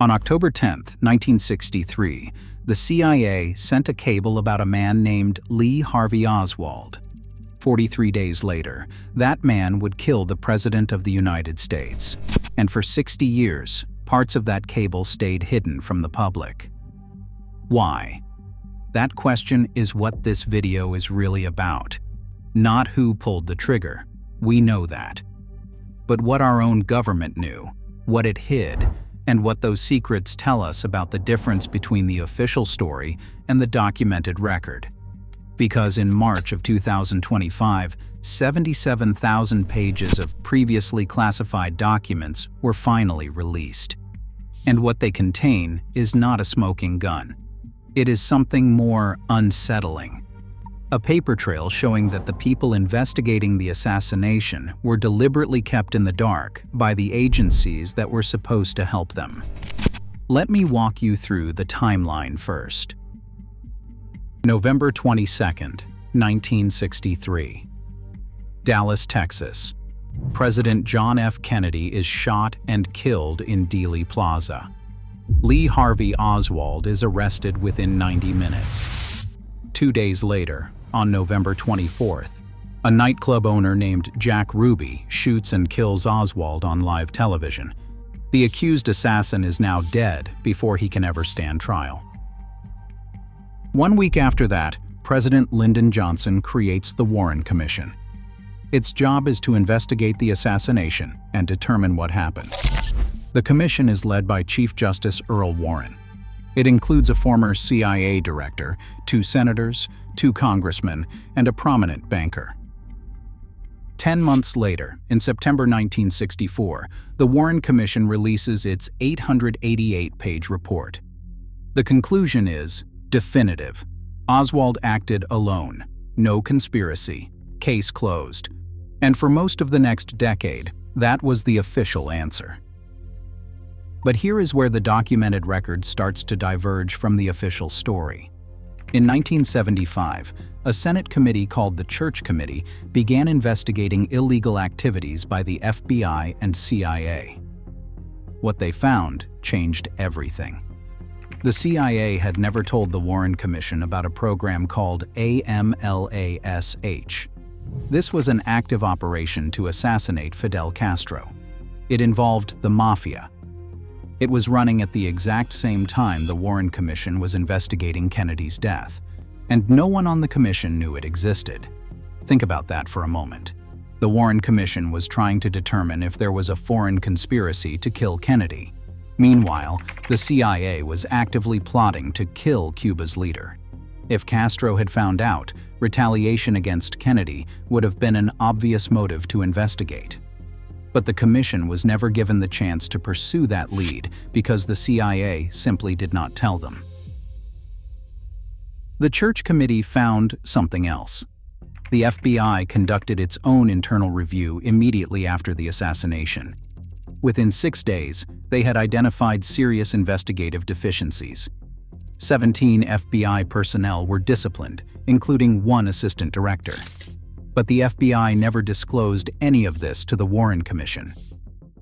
On October 10, 1963, the CIA sent a cable about a man named Lee Harvey Oswald. 43 days later, that man would kill the President of the United States. And for 60 years, parts of that cable stayed hidden from the public. Why? That question is what this video is really about. Not who pulled the trigger. We know that. But what our own government knew, what it hid, and what those secrets tell us about the difference between the official story and the documented record. Because in March of 2025, 77,000 pages of previously classified documents were finally released. And what they contain is not a smoking gun. It is something more unsettling. A paper trail showing that the people investigating the assassination were deliberately kept in the dark by the agencies that were supposed to help them. Let me walk you through the timeline first. November 22, 1963. Dallas, Texas. President John F. Kennedy is shot and killed in Dealey Plaza. Lee Harvey Oswald is arrested within 90 minutes. 2 days later, on November 24th, a nightclub owner named Jack Ruby shoots and kills Oswald on live television. The accused assassin is now dead before he can ever stand trial. 1 week after that, President Lyndon Johnson creates the Warren Commission. Its job is to investigate the assassination and determine what happened. The commission is led by Chief Justice Earl Warren. It includes a former CIA director, 2 senators, 2 congressmen, and a prominent banker. 10 months later, in September 1964, the Warren Commission releases its 888-page report. The conclusion is definitive. Oswald acted alone. No conspiracy. Case closed. And for most of the next decade, that was the official answer. But here is where the documented record starts to diverge from the official story. In 1975, a Senate committee called the Church Committee began investigating illegal activities by the FBI and CIA. What they found changed everything. The CIA had never told the Warren Commission about a program called AMLASH. This was an active operation to assassinate Fidel Castro. It involved the Mafia. It was running at the exact same time the Warren Commission was investigating Kennedy's death, and no one on the commission knew it existed. Think about that for a moment. The Warren Commission was trying to determine if there was a foreign conspiracy to kill Kennedy. Meanwhile, the CIA was actively plotting to kill Cuba's leader. If Castro had found out, retaliation against Kennedy would have been an obvious motive to investigate. But the commission was never given the chance to pursue that lead because the CIA simply did not tell them. The Church Committee found something else. The FBI conducted its own internal review immediately after the assassination. Within 6 days, they had identified serious investigative deficiencies. 17 FBI personnel were disciplined, including 1 assistant director. But the FBI never disclosed any of this to the Warren Commission.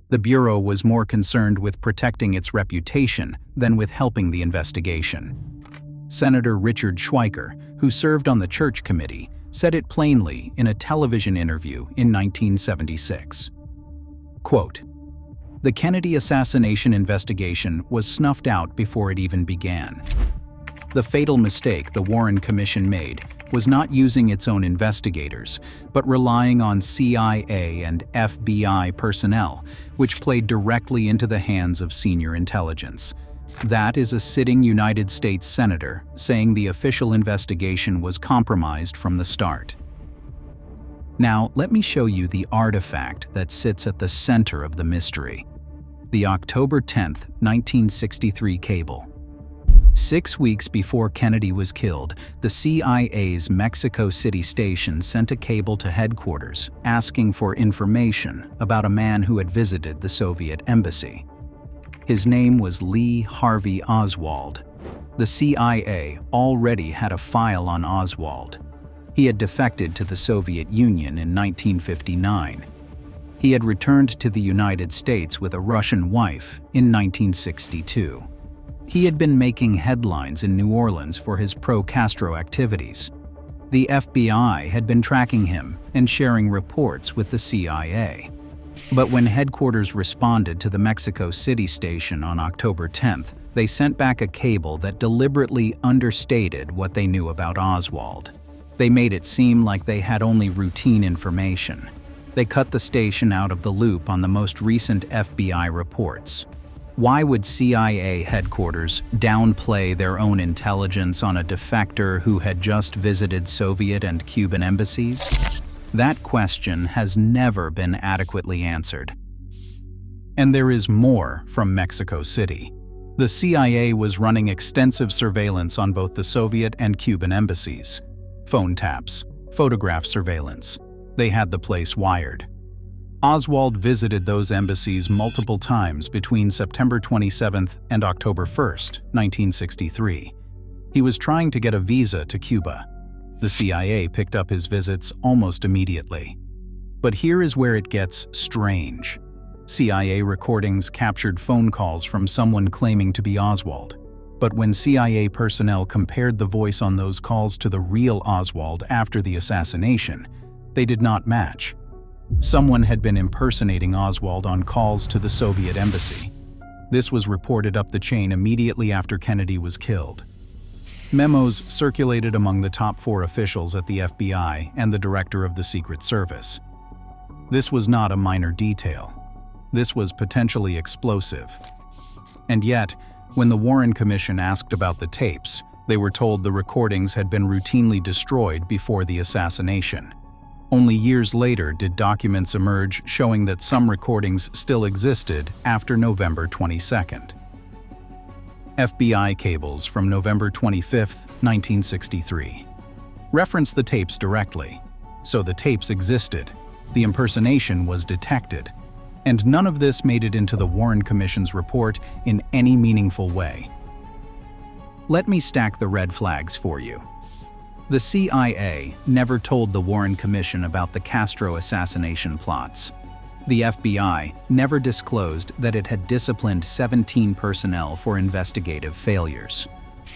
The Bureau was more concerned with protecting its reputation than with helping the investigation. Senator Richard Schweiker, who served on the Church Committee, said it plainly in a television interview in 1976. Quote, "The Kennedy assassination investigation was snuffed out before it even began. The fatal mistake the Warren Commission made was not using its own investigators, but relying on CIA and FBI personnel, which played directly into the hands of senior intelligence. That is a sitting United States senator saying the official investigation was compromised from the start." Now, let me show you the artifact that sits at the center of the mystery. The October 10, 1963 cable. 6 weeks before Kennedy was killed, the CIA's Mexico City station sent a cable to headquarters asking for information about a man who had visited the Soviet embassy. His name was Lee Harvey Oswald. The CIA already had a file on Oswald. He had defected to the Soviet Union in 1959. He had returned to the United States with a Russian wife in 1962. He had been making headlines in New Orleans for his pro-Castro activities. The FBI had been tracking him and sharing reports with the CIA. But when headquarters responded to the Mexico City station on October 10th, they sent back a cable that deliberately understated what they knew about Oswald. They made it seem like they had only routine information. They cut the station out of the loop on the most recent FBI reports. Why would CIA headquarters downplay their own intelligence on a defector who had just visited Soviet and Cuban embassies? That question has never been adequately answered. And there is more from Mexico City. The CIA was running extensive surveillance on both the Soviet and Cuban embassies. Phone taps, photograph surveillance. They had the place wired. Oswald visited those embassies multiple times between September 27th and October 1st, 1963. He was trying to get a visa to Cuba. The CIA picked up his visits almost immediately. But here is where it gets strange. CIA recordings captured phone calls from someone claiming to be Oswald. But when CIA personnel compared the voice on those calls to the real Oswald after the assassination, they did not match. Someone had been impersonating Oswald on calls to the Soviet embassy. This was reported up the chain immediately after Kennedy was killed. Memos circulated among the top 4 officials at the FBI and the director of the Secret Service. This was not a minor detail. This was potentially explosive. And yet, when the Warren Commission asked about the tapes, they were told the recordings had been routinely destroyed before the assassination. Only years later did documents emerge showing that some recordings still existed after November 22nd. FBI cables from November 25, 1963. Reference the tapes directly. So the tapes existed. The impersonation was detected. And none of this made it into the Warren Commission's report in any meaningful way. Let me stack the red flags for you. The CIA never told the Warren Commission about the Castro assassination plots. The FBI never disclosed that it had disciplined 17 personnel for investigative failures.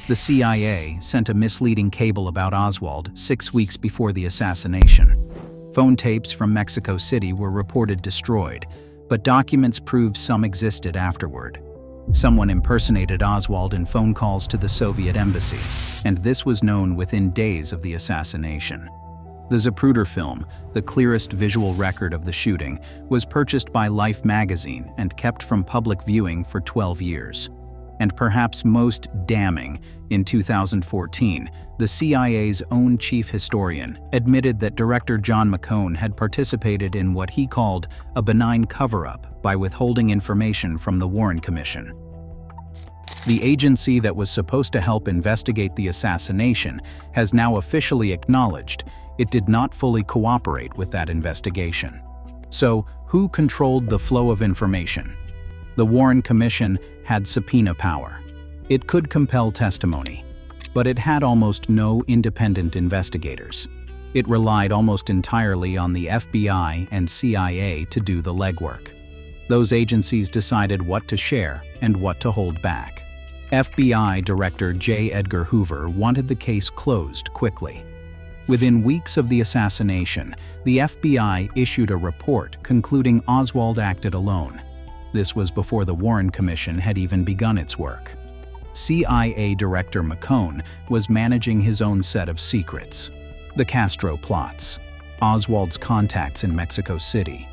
The CIA sent a misleading cable about Oswald 6 weeks before the assassination. Phone tapes from Mexico City were reported destroyed, but documents proved some existed afterward. Someone impersonated Oswald in phone calls to the Soviet embassy, and this was known within days of the assassination. The Zapruder film, the clearest visual record of the shooting, was purchased by Life magazine and kept from public viewing for 12 years. And perhaps most damning, in 2014, the CIA's own chief historian admitted that Director John McCone had participated in what he called a benign cover-up by withholding information from the Warren Commission. The agency that was supposed to help investigate the assassination has now officially acknowledged it did not fully cooperate with that investigation. So, who controlled the flow of information? The Warren Commission had subpoena power. It could compel testimony, but it had almost no independent investigators. It relied almost entirely on the FBI and CIA to do the legwork. Those agencies decided what to share and what to hold back. FBI Director J. Edgar Hoover wanted the case closed quickly. Within weeks of the assassination, the FBI issued a report concluding Oswald acted alone. This was before the Warren Commission had even begun its work. CIA Director McCone was managing his own set of secrets. The Castro plots, Oswald's contacts in Mexico City,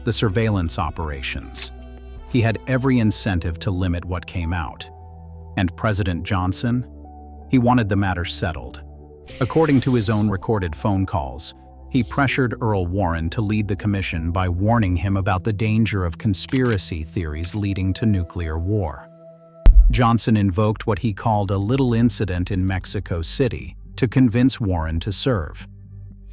the surveillance operations. He had every incentive to limit what came out. And President Johnson? He wanted the matter settled. According to his own recorded phone calls, he pressured Earl Warren to lead the commission by warning him about the danger of conspiracy theories leading to nuclear war. Johnson invoked what he called a little incident in Mexico City to convince Warren to serve.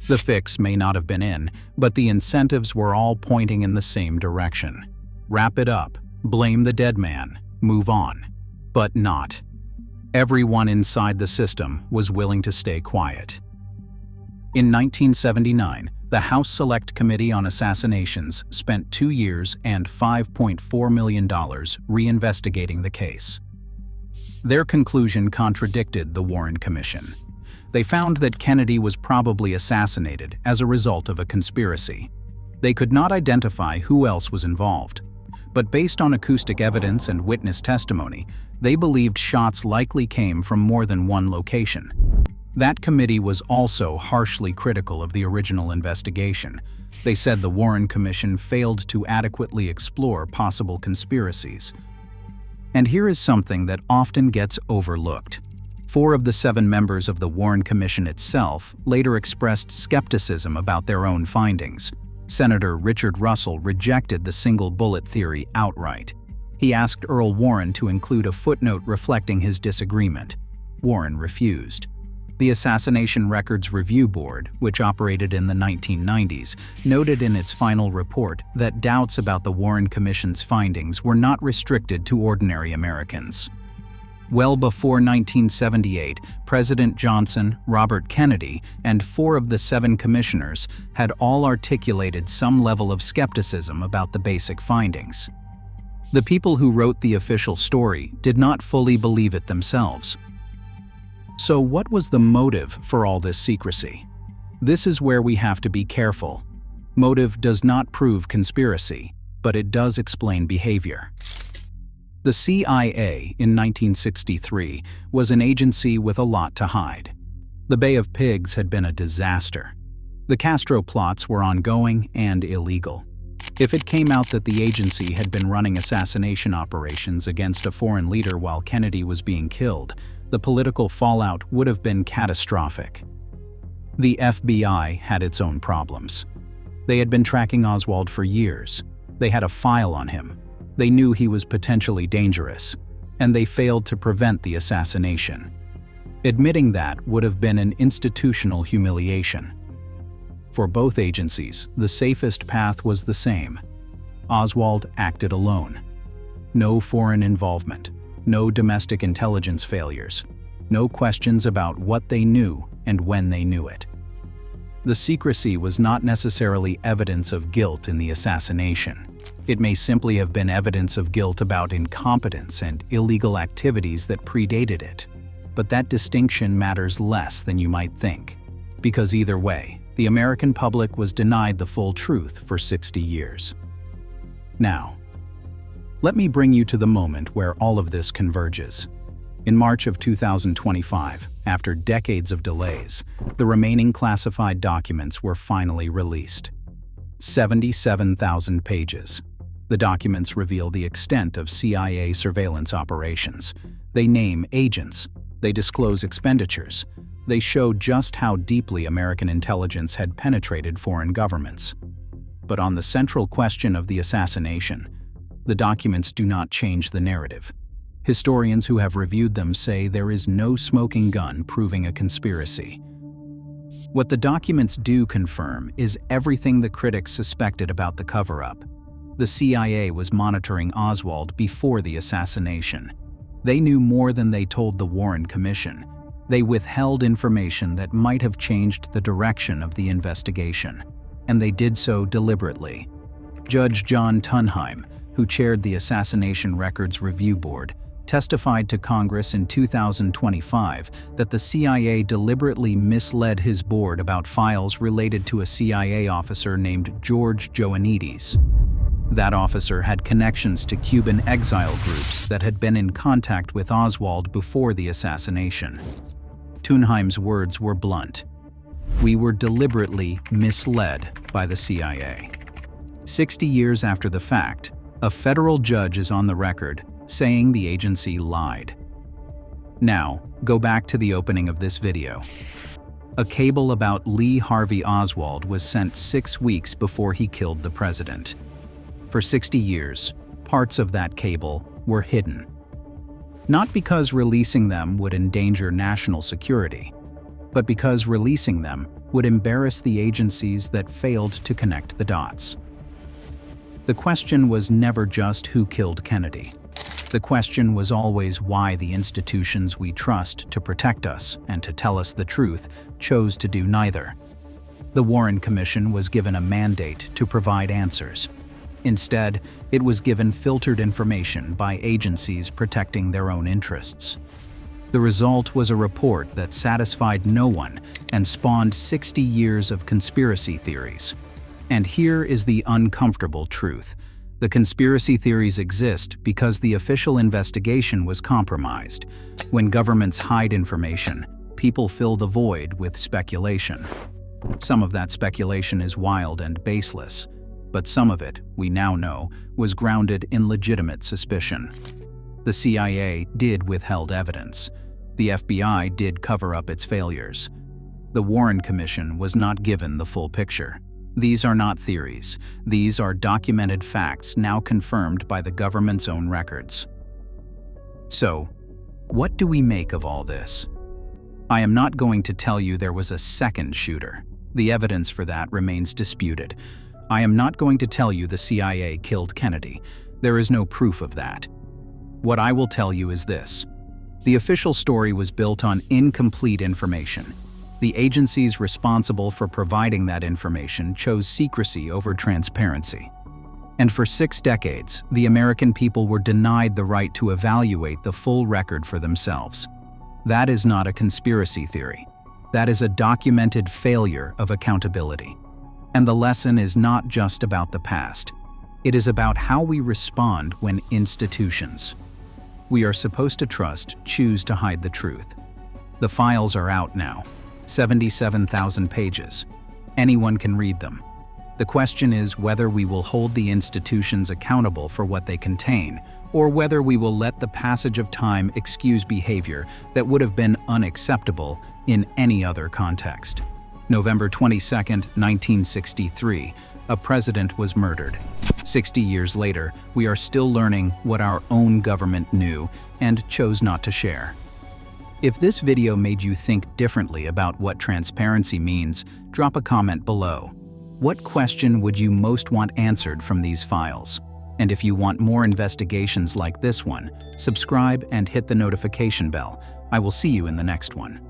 The fix may not have been in, but the incentives were all pointing in the same direction. Wrap it up, blame the dead man, move on. But not. Everyone inside the system was willing to stay quiet. In 1979, the The House Select Committee on Assassinations spent 2 years and $5.4 million reinvestigating the case. Their conclusion contradicted the Warren Commission. They found that Kennedy was probably assassinated as a result of a conspiracy. They could not identify who else was involved, but based on acoustic evidence and witness testimony, they believed shots likely came from more than one location. That committee was also harshly critical of the original investigation. They said the Warren Commission failed to adequately explore possible conspiracies. And here is something that often gets overlooked. 4 of the 7 members of the Warren Commission itself later expressed skepticism about their own findings. Senator Richard Russell rejected the single bullet theory outright. He asked Earl Warren to include a footnote reflecting his disagreement. Warren refused. The Assassination Records Review Board, which operated in the 1990s, noted in its final report that doubts about the Warren Commission's findings were not restricted to ordinary Americans. Well before 1978, President Johnson, Robert Kennedy, and 4 of the 7 commissioners had all articulated some level of skepticism about the basic findings. The people who wrote the official story did not fully believe it themselves. So what was the motive for all this secrecy? This is where we have to be careful. Motive does not prove conspiracy, but it does explain behavior. The CIA in 1963 was an agency with a lot to hide. The Bay of Pigs had been a disaster. The Castro plots were ongoing and illegal. If it came out that the agency had been running assassination operations against a foreign leader while Kennedy was being killed, the political fallout would have been catastrophic. The FBI had its own problems. They had been tracking Oswald for years. They had a file on him. They knew he was potentially dangerous, and they failed to prevent the assassination. Admitting that would have been an institutional humiliation. For both agencies, the safest path was the same. Oswald acted alone. No foreign involvement, no domestic intelligence failures, no questions about what they knew and when they knew it. The secrecy was not necessarily evidence of guilt in the assassination. It may simply have been evidence of guilt about incompetence and illegal activities that predated it. But that distinction matters less than you might think, because either way, the American public was denied the full truth for 60 years. Now, let me bring you to the moment where all of this converges. In March of 2025, after decades of delays, the remaining classified documents were finally released. 77,000 pages. The documents reveal the extent of CIA surveillance operations. They name agents. They disclose expenditures. They show just how deeply American intelligence had penetrated foreign governments. But on the central question of the assassination, the documents do not change the narrative. Historians who have reviewed them say there is no smoking gun proving a conspiracy. What the documents do confirm is everything the critics suspected about the cover-up. The CIA was monitoring Oswald before the assassination. They knew more than they told the Warren Commission. They withheld information that might have changed the direction of the investigation, and they did so deliberately. Judge John Tunheim, who chaired the Assassination Records Review Board, testified to Congress in 2025 that the CIA deliberately misled his board about files related to a CIA officer named George Ioannidis. That officer had connections to Cuban exile groups that had been in contact with Oswald before the assassination. Tunheim's words were blunt. We were deliberately misled by the CIA. 60 years after the fact, a federal judge is on the record saying the agency lied. Now, go back to the opening of this video. A cable about Lee Harvey Oswald was sent 6 weeks before he killed the president. For 60 years, parts of that cable were hidden. Not because releasing them would endanger national security, but because releasing them would embarrass the agencies that failed to connect the dots. The question was never just who killed Kennedy. The question was always why the institutions we trust to protect us and to tell us the truth chose to do neither. The Warren Commission was given a mandate to provide answers. Instead, it was given filtered information by agencies protecting their own interests. The result was a report that satisfied no one and spawned 60 years of conspiracy theories. And here is the uncomfortable truth. The conspiracy theories exist because the official investigation was compromised. When governments hide information, people fill the void with speculation. Some of that speculation is wild and baseless, but some of it, we now know, was grounded in legitimate suspicion. The CIA did withhold evidence. The FBI did cover up its failures. The Warren Commission was not given the full picture. These are not theories. These are documented facts now confirmed by the government's own records. So, what do we make of all this? I am not going to tell you there was a second shooter. The evidence for that remains disputed. I am not going to tell you the CIA killed Kennedy. There is no proof of that. What I will tell you is this. The official story was built on incomplete information. The agencies responsible for providing that information chose secrecy over transparency. And for 6 decades, the American people were denied the right to evaluate the full record for themselves. That is not a conspiracy theory. That is a documented failure of accountability. And the lesson is not just about the past. It is about how we respond when institutions we are supposed to trust choose to hide the truth. The files are out now. 77,000 pages. Anyone can read them. The question is whether we will hold the institutions accountable for what they contain, or whether we will let the passage of time excuse behavior that would have been unacceptable in any other context. November 22, 1963, a president was murdered. 60 years later, we are still learning what our own government knew and chose not to share. If this video made you think differently about what transparency means, drop a comment below. What question would you most want answered from these files? And if you want more investigations like this one, subscribe and hit the notification bell. I will see you in the next one.